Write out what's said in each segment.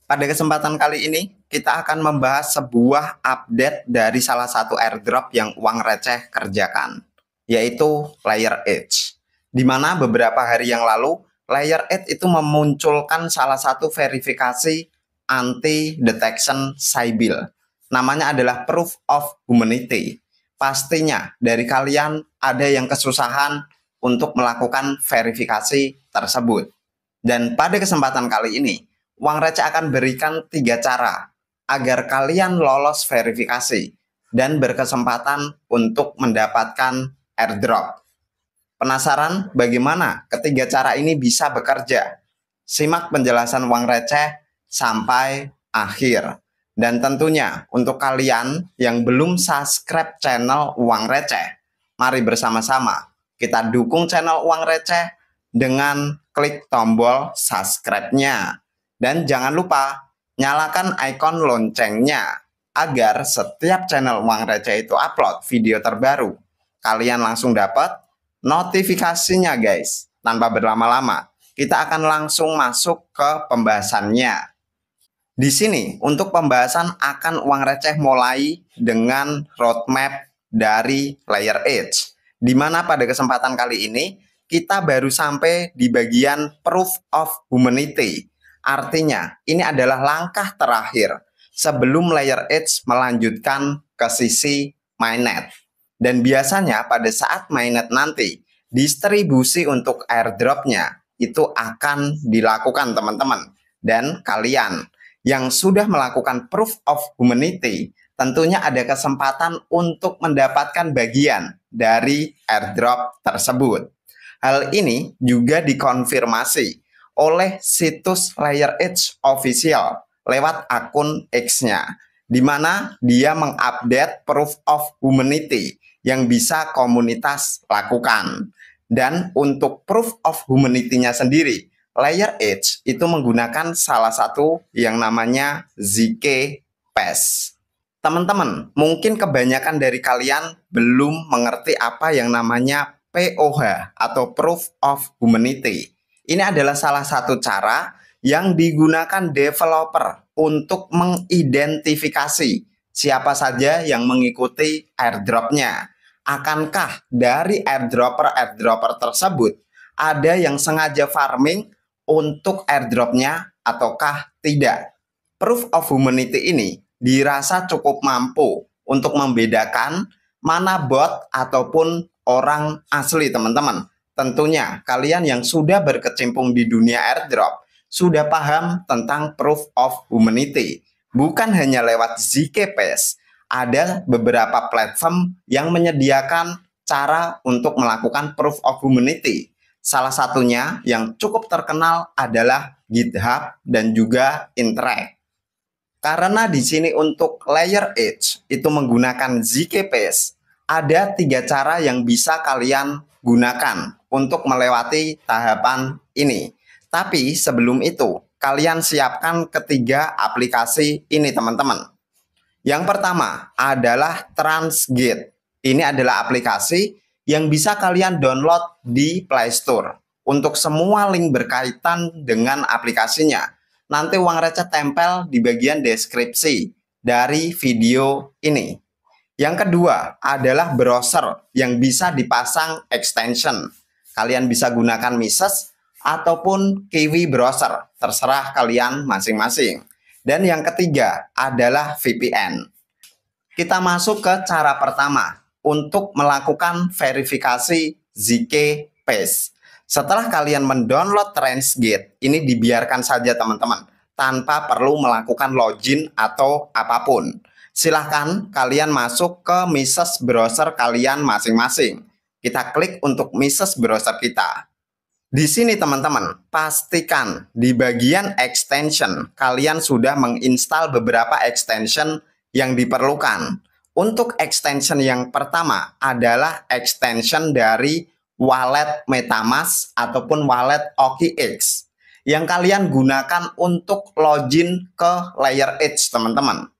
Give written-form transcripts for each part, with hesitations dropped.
Pada kesempatan kali ini, kita akan membahas sebuah update dari salah satu airdrop yang uang receh kerjakan, yaitu Layer Edge. Di mana beberapa hari yang lalu, Layer Edge itu memunculkan salah satu verifikasi anti-detection Sybil. Namanya adalah Proof of Humanity. Pastinya dari kalian ada yang kesusahan untuk melakukan verifikasi tersebut. Dan pada kesempatan kali ini, uang receh akan berikan 3 cara agar kalian lolos verifikasi dan berkesempatan untuk mendapatkan airdrop. Penasaran bagaimana ketiga cara ini bisa bekerja? Simak penjelasan uang receh sampai akhir. Dan tentunya untuk kalian yang belum subscribe channel uang receh, mari bersama-sama kita dukung channel uang receh dengan klik tombol subscribe-nya. Dan jangan lupa nyalakan ikon loncengnya agar setiap channel uang receh itu upload video terbaru, kalian langsung dapat notifikasinya guys. Tanpa berlama-lama, kita akan langsung masuk ke pembahasannya. Di sini untuk pembahasan akan uang receh mulai dengan roadmap dari Layer Edge, di mana pada kesempatan kali ini kita baru sampai di bagian Proof of Humanity. Artinya, ini adalah langkah terakhir sebelum Layer Edge melanjutkan ke sisi mainnet. Dan biasanya pada saat mainnet nanti, distribusi untuk airdropnya itu akan dilakukan teman-teman. Dan kalian yang sudah melakukan Proof of Humanity, tentunya ada kesempatan untuk mendapatkan bagian dari airdrop tersebut. Hal ini juga dikonfirmasi oleh situs Layer Edge Official lewat akun X-nya, di mana dia mengupdate Proof of Humanity yang bisa komunitas lakukan. Dan untuk Proof of Humanity-nya sendiri, Layer Edge itu menggunakan salah satu yang namanya ZK Pass. Teman-teman, mungkin kebanyakan dari kalian belum mengerti apa yang namanya POH atau Proof of Humanity. Ini adalah salah satu cara yang digunakan developer untuk mengidentifikasi siapa saja yang mengikuti airdropnya. Akankah dari airdropper tersebut ada yang sengaja farming untuk airdropnya ataukah tidak? Proof of Humanity ini dirasa cukup mampu untuk membedakan mana bot ataupun orang asli teman-teman. Tentunya kalian yang sudah berkecimpung di dunia airdrop sudah paham tentang Proof of Humanity. Bukan hanya lewat ZK Pass, ada beberapa platform yang menyediakan cara untuk melakukan Proof of Humanity. Salah satunya yang cukup terkenal adalah GitHub dan juga Interact. Karena di sini untuk Layer Edge itu menggunakan ZK Pass, ada 3 cara yang bisa kalian gunakan untuk melewati tahapan ini. Tapi sebelum itu, kalian siapkan ketiga aplikasi ini teman-teman. Yang pertama adalah TransGate. Ini adalah aplikasi yang bisa kalian download di Play Store. Untuk semua link berkaitan dengan aplikasinya, nanti uang receh tempel di bagian deskripsi dari video ini. Yang kedua adalah browser yang bisa dipasang extension. Kalian bisa gunakan Mises ataupun Kiwi browser, terserah kalian masing-masing. Dan yang ketiga adalah VPN. Kita masuk ke cara pertama untuk melakukan verifikasi ZK Pass. Setelah kalian mendownload TransGate, ini dibiarkan saja teman-teman, tanpa perlu melakukan login atau apapun. Silahkan kalian masuk ke Mises browser kalian masing-masing. Kita klik untuk Mises browser kita. Di sini teman-teman, pastikan di bagian extension kalian sudah menginstal beberapa extension yang diperlukan. Untuk extension yang pertama adalah extension dari wallet MetaMask ataupun wallet OKX yang kalian gunakan untuk login ke Layer Edge teman-teman.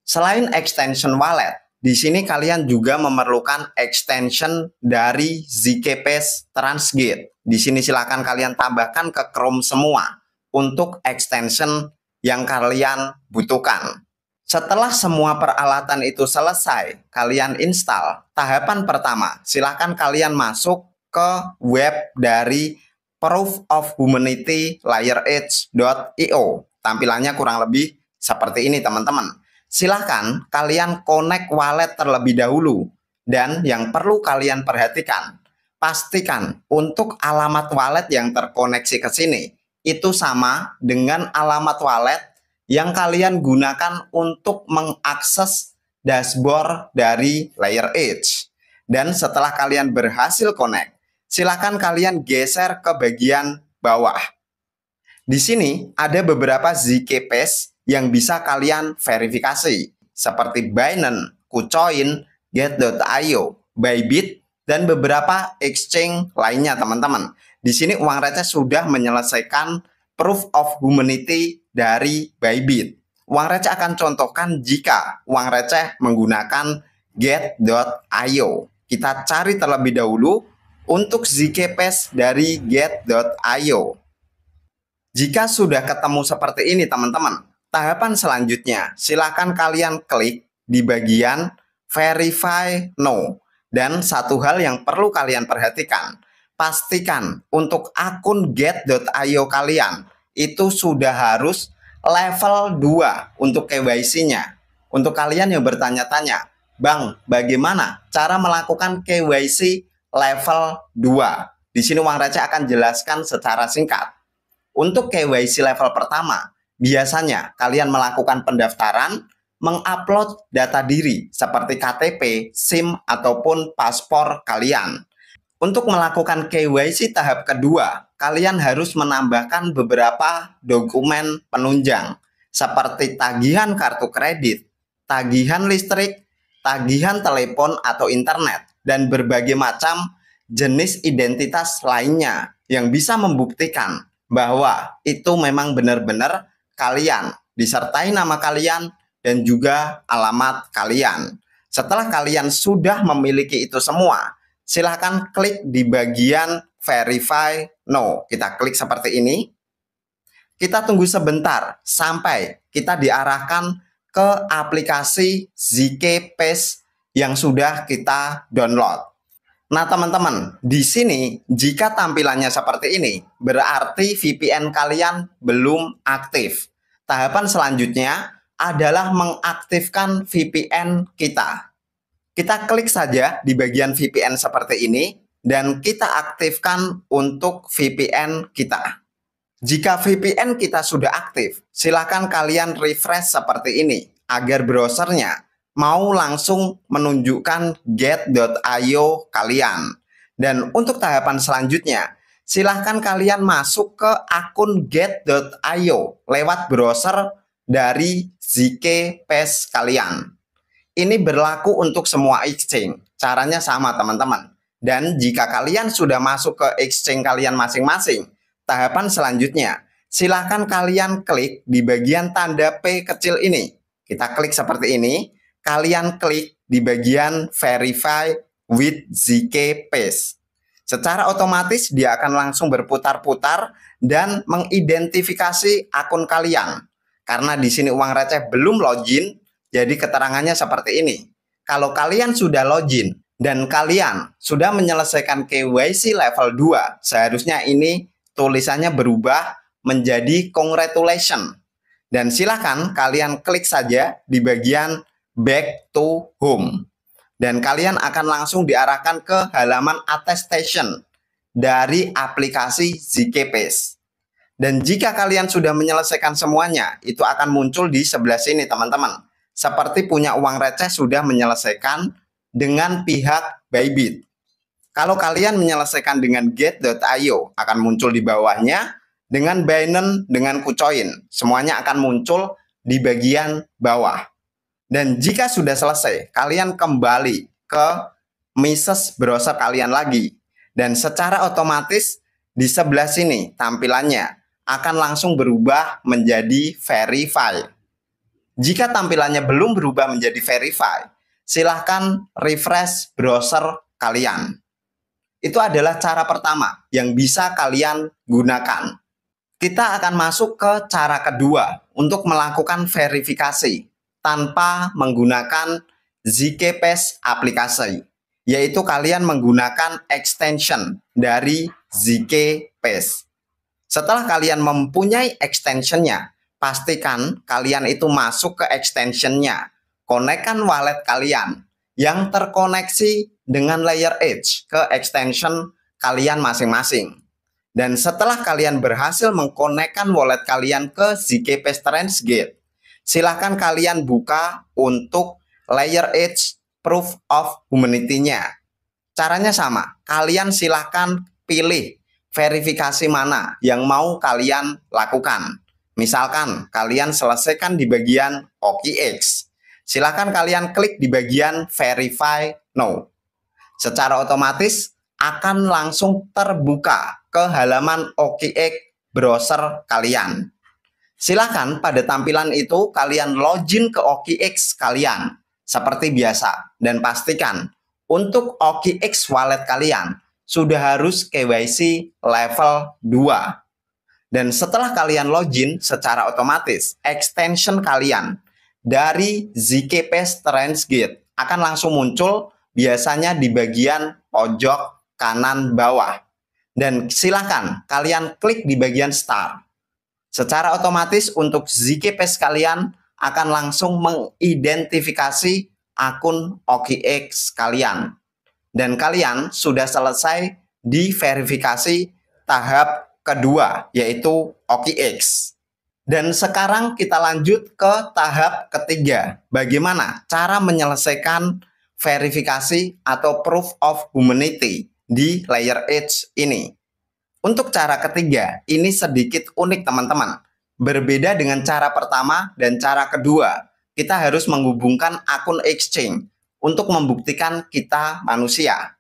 Selain extension wallet, di sini kalian juga memerlukan extension dari ZK Pass TransGate. Di sini silakan kalian tambahkan ke Chrome semua untuk extension yang kalian butuhkan. Setelah semua peralatan itu selesai, kalian install. Tahapan pertama, silahkan kalian masuk ke web dari Proof of Humanity LayerEdge.io. Tampilannya kurang lebih seperti ini, teman-teman. Silahkan kalian connect wallet terlebih dahulu. Dan yang perlu kalian perhatikan, pastikan untuk alamat wallet yang terkoneksi ke sini itu sama dengan alamat wallet yang kalian gunakan untuk mengakses dashboard dari LayerEdge. Dan setelah kalian berhasil connect, silakan kalian geser ke bagian bawah. Di sini ada beberapa ZK Pass yang bisa kalian verifikasi, seperti Binance, KuCoin, Get.io, Bybit, dan beberapa exchange lainnya, teman-teman. Di sini uang receh sudah menyelesaikan Proof of Humanity dari Bybit. Uang receh akan contohkan jika uang receh menggunakan Get.io. Kita cari terlebih dahulu untuk ZK Pass dari Get.io. Jika sudah ketemu seperti ini, teman-teman, tahapan selanjutnya silakan kalian klik di bagian Verify Now. Dan satu hal yang perlu kalian perhatikan, pastikan untuk akun Get.io kalian itu sudah harus level 2 untuk KYC-nya. Untuk kalian yang bertanya-tanya, Bang, bagaimana cara melakukan KYC level 2? Di sini uang receh akan jelaskan secara singkat. Untuk KYC level pertama, biasanya kalian melakukan pendaftaran, mengupload data diri seperti KTP, SIM, ataupun paspor kalian. Untuk melakukan KYC tahap kedua, kalian harus menambahkan beberapa dokumen penunjang seperti tagihan kartu kredit, tagihan listrik, tagihan telepon atau internet, dan berbagai macam jenis identitas lainnya yang bisa membuktikan bahwa itu memang benar-benar kalian, disertai nama kalian dan juga alamat kalian. Setelah kalian sudah memiliki itu semua, silahkan klik di bagian Verify Now. Kita klik seperti ini. Kita tunggu sebentar sampai kita diarahkan ke aplikasi ZK Pass yang sudah kita download. Nah, teman-teman, di sini jika tampilannya seperti ini, berarti VPN kalian belum aktif. Tahapan selanjutnya adalah mengaktifkan VPN kita. Kita klik saja di bagian VPN seperti ini, dan kita aktifkan untuk VPN kita. Jika VPN kita sudah aktif, silakan kalian refresh seperti ini, agar browsernya mau langsung menunjukkan Get.io kalian. Dan untuk tahapan selanjutnya, silahkan kalian masuk ke akun Get.io lewat browser dari ZK Pass kalian. Ini berlaku untuk semua exchange. Caranya sama, teman-teman. Dan jika kalian sudah masuk ke exchange kalian masing-masing, tahapan selanjutnya, silahkan kalian klik di bagian tanda P kecil ini. Kita klik seperti ini. Kalian klik di bagian Verify with ZK Pass. Secara otomatis dia akan langsung berputar-putar dan mengidentifikasi akun kalian. Karena di sini uang receh belum login, jadi keterangannya seperti ini. Kalau kalian sudah login dan kalian sudah menyelesaikan KYC level 2, seharusnya ini tulisannya berubah menjadi congratulations. Dan silakan kalian klik saja di bagian Back to Home. Dan kalian akan langsung diarahkan ke halaman attestation dari aplikasi ZK Pass. Dan jika kalian sudah menyelesaikan semuanya, itu akan muncul di sebelah sini, teman-teman. Seperti punya uang receh sudah menyelesaikan dengan pihak Bybit. Kalau kalian menyelesaikan dengan Get.io, akan muncul di bawahnya. Dengan Binance, dengan KuCoin, semuanya akan muncul di bagian bawah. Dan jika sudah selesai, kalian kembali ke Mises browser kalian lagi. Dan secara otomatis di sebelah sini tampilannya akan langsung berubah menjadi Verify. Jika tampilannya belum berubah menjadi Verify, silahkan refresh browser kalian. Itu adalah cara pertama yang bisa kalian gunakan. Kita akan masuk ke cara kedua untuk melakukan verifikasi tanpa menggunakan ZK-Pass aplikasi, yaitu kalian menggunakan extension dari ZK-Pass. Setelah kalian mempunyai extensionnya, pastikan kalian itu masuk ke extensionnya, konekkan wallet kalian yang terkoneksi dengan layer edge ke extension kalian masing-masing. Dan setelah kalian berhasil mengkonekkan wallet kalian ke ZK-Pass TransGate, silahkan kalian buka untuk layer edge proof of humanity-nya. Caranya sama, kalian silahkan pilih verifikasi mana yang mau kalian lakukan. Misalkan kalian selesaikan di bagian OKX, silahkan kalian klik di bagian Verify Now. Secara otomatis akan langsung terbuka ke halaman OKX browser kalian. Silahkan pada tampilan itu kalian login ke OKX kalian seperti biasa. Dan pastikan untuk OKX wallet kalian sudah harus KYC level 2. Dan setelah kalian login, secara otomatis extension kalian dari ZK-Pass TransGate akan langsung muncul biasanya di bagian pojok kanan bawah. Dan silakan kalian klik di bagian Start. Secara otomatis untuk ZK-Pass kalian akan langsung mengidentifikasi akun OKX kalian. Dan kalian sudah selesai di verifikasi tahap kedua, yaitu OKX. Dan sekarang kita lanjut ke tahap ketiga. Bagaimana cara menyelesaikan verifikasi atau proof of humanity di layer edge ini. Untuk cara ketiga, ini sedikit unik teman-teman. Berbeda dengan cara pertama dan cara kedua, kita harus menghubungkan akun exchange untuk membuktikan kita manusia.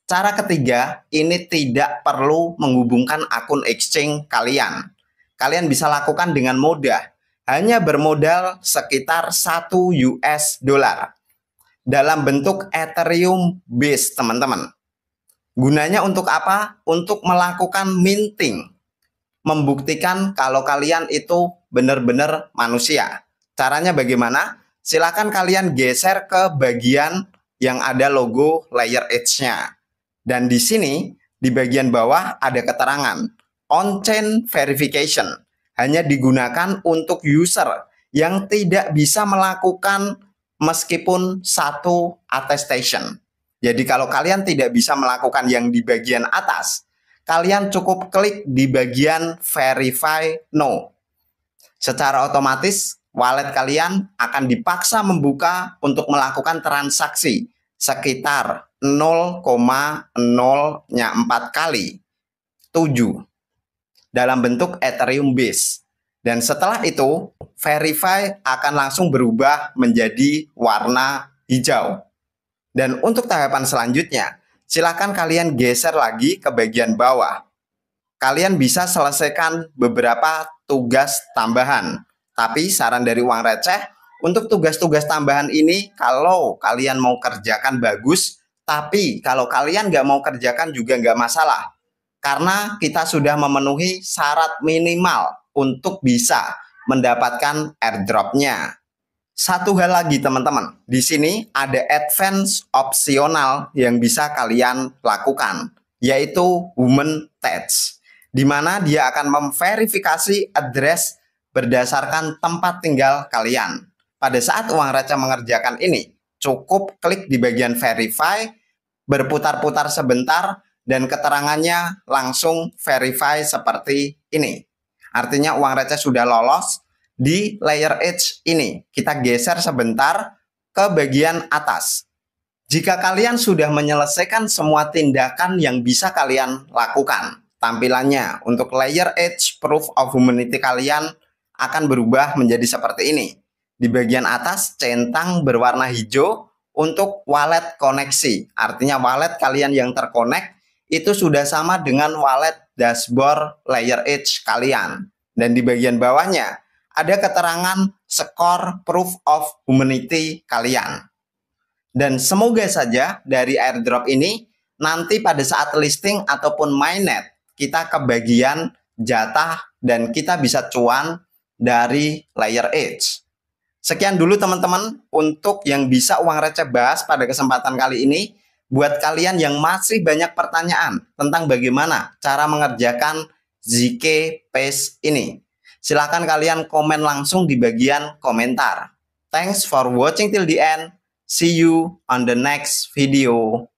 Cara ketiga, ini tidak perlu menghubungkan akun exchange kalian. Kalian bisa lakukan dengan mudah, hanya bermodal sekitar 1 US dollar dalam bentuk Ethereum base, teman-teman. Gunanya untuk apa? Untuk melakukan minting, membuktikan kalau kalian itu benar-benar manusia. Caranya bagaimana? Silakan kalian geser ke bagian yang ada logo layer edge-nya. Dan di sini, di bagian bawah ada keterangan on-chain verification. Hanya digunakan untuk user yang tidak bisa melakukan meskipun satu attestation. Jadi kalau kalian tidak bisa melakukan yang di bagian atas, kalian cukup klik di bagian Verify Now. Secara otomatis, wallet kalian akan dipaksa membuka untuk melakukan transaksi sekitar 0,04 kali 7 dalam bentuk Ethereum base. Dan setelah itu, Verify akan langsung berubah menjadi warna hijau. Dan untuk tahapan selanjutnya, silakan kalian geser lagi ke bagian bawah. Kalian bisa selesaikan beberapa tugas tambahan. Tapi saran dari Uang Receh, untuk tugas-tugas tambahan ini, kalau kalian mau kerjakan bagus, tapi kalau kalian nggak mau kerjakan juga nggak masalah. Karena kita sudah memenuhi syarat minimal untuk bisa mendapatkan airdrop-nya. Satu hal lagi teman-teman, di sini ada advance opsional yang bisa kalian lakukan, yaitu Human Touch, di mana dia akan memverifikasi address berdasarkan tempat tinggal kalian. Pada saat Uang Receh mengerjakan ini, cukup klik di bagian Verify, berputar-putar sebentar, dan keterangannya langsung verify seperti ini. Artinya Uang Receh sudah lolos di layer edge ini. Kita geser sebentar ke bagian atas. Jika kalian sudah menyelesaikan semua tindakan yang bisa kalian lakukan, tampilannya untuk layer edge proof of humanity kalian akan berubah menjadi seperti ini. Di bagian atas centang berwarna hijau untuk wallet koneksi. Artinya wallet kalian yang terkonek itu sudah sama dengan wallet dashboard layer edge kalian. Dan di bagian bawahnya ada keterangan skor proof of humanity kalian. Dan semoga saja dari airdrop ini nanti pada saat listing ataupun mainnet kita kebagian jatah dan kita bisa cuan dari layer edge. Sekian dulu teman-teman untuk yang bisa uang receh bahas pada kesempatan kali ini. Buat kalian yang masih banyak pertanyaan tentang bagaimana cara mengerjakan ZK Paste ini, silahkan kalian komen langsung di bagian komentar. Thanks for watching till the end. See you on the next video.